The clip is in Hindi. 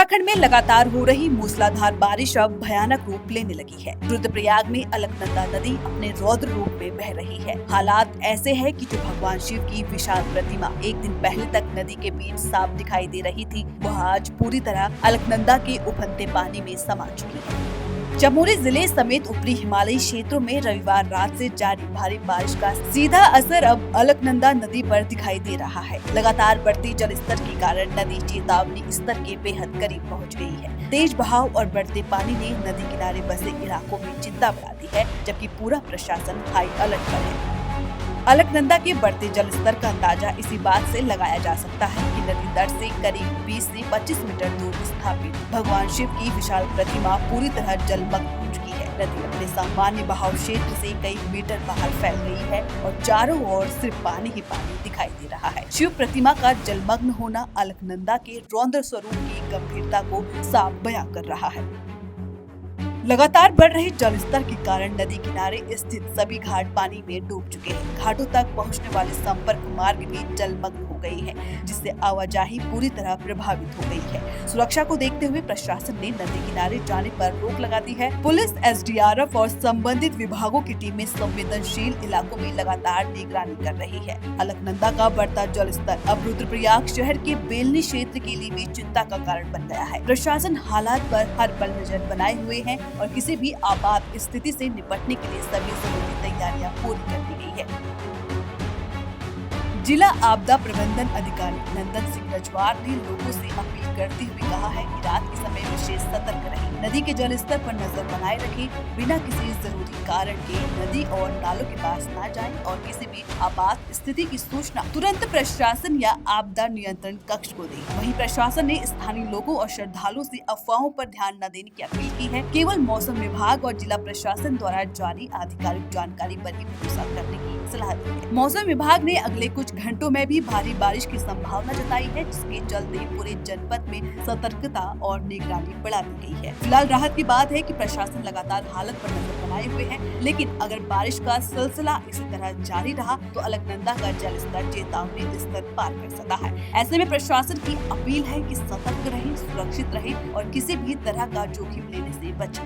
उत्तराखंड में लगातार हो रही मूसलाधार बारिश अब भयानक रूप लेने लगी है। रुद्रप्रयाग में अलकनंदा नदी अपने रौद्र रूप में बह रही है। हालात ऐसे हैं कि जो भगवान शिव की विशाल प्रतिमा एक दिन पहले तक नदी के बीच साफ दिखाई दे रही थी, वह आज पूरी तरह अलकनंदा के उफनते पानी में समा चुकी है। चमोली जिले समेत ऊपरी हिमालयी क्षेत्रों में रविवार रात से जारी भारी बारिश का सीधा असर अब अलकनंदा नदी पर दिखाई दे रहा है। लगातार बढ़ती जल स्तर के कारण नदी चेतावनी स्तर के बेहद करीब पहुंच गई है। तेज बहाव और बढ़ते पानी ने नदी किनारे बसे इलाकों में चिंता बढ़ा दी है, जबकि पूरा प्रशासन हाई अलर्ट पर है। अलकनंदा के बढ़ते जल स्तर का अंदाजा इसी बात से लगाया जा सकता है कि नदी तट से करीब 20 से 25 मीटर दूर स्थापित भगवान शिव की विशाल प्रतिमा पूरी तरह जलमग्न हो चुकी है। नदी अपने सामान्य बहाव क्षेत्र से कई मीटर बाहर फैल गई है और चारों ओर सिर्फ पानी ही पानी दिखाई दे रहा है। शिव प्रतिमा का जलमग्न होना अलकनंदा के रौद्र स्वरूप की गंभीरता को साफ बयां कर रहा है। लगातार बढ़ रहे जल स्तर के कारण नदी किनारे स्थित सभी घाट पानी में डूब चुके हैं। घाटों तक पहुंचने वाले संपर्क मार्ग भी जलमग्न हो गई है, जिससे आवाजाही पूरी तरह प्रभावित हो गई है। सुरक्षा को देखते हुए प्रशासन ने नदी किनारे जाने पर रोक लगा दी है। पुलिस, एसडीआरएफ और संबंधित विभागों की टीमें संवेदनशील इलाकों में लगातार निगरानी कर रही है। अलकनंदा का बढ़ता जल स्तर अब रुद्रप्रयाग शहर के बेलनी क्षेत्र के लिए भी चिंता का कारण बन गया है। प्रशासन हालात पर हर पल नजर बनाए हुए है और किसी भी आपात स्थिति से निपटने के लिए सभी जरूरी तैयारियां पूरी कर दी गई है। जिला आपदा प्रबंधन अधिकारी नंदन सिंह रजवार ने लोगों से अपील करते हुए कहा है कि रात के समय विशेष सतर्क रहें, नदी के जल स्तर पर नजर बनाए रखें, बिना किसी जरूरी कारण के नदी और नालों के पास न जाएं और किसी भी आपात स्थिति की सूचना तुरंत प्रशासन या आपदा नियंत्रण कक्ष को दें। वहीं प्रशासन ने स्थानीय लोगों और श्रद्धालुओं से अफवाहों पर ध्यान न देने की अपील की है। केवल मौसम विभाग और जिला प्रशासन द्वारा जारी आधिकारिक जानकारी पर ही भरोसा करने की सलाह दी है। मौसम विभाग ने अगले कुछ घंटों में भी भारी बारिश की संभावना जताई है, जिसके चलते पूरे जनपद में सतर्कता और निगरानी बढ़ा दी गई है। फिलहाल राहत की बात है कि प्रशासन लगातार हालत पर नजर बनाए हुए है, लेकिन अगर बारिश का सिलसिला इसी तरह जारी रहा तो अलकनंदा का जल स्तर चेतावनी स्तर पार कर सकता है। ऐसे में प्रशासन की अपील है कि सतर्क रहें, सुरक्षित रहें और किसी भी तरह का जोखिम लेने से बचें।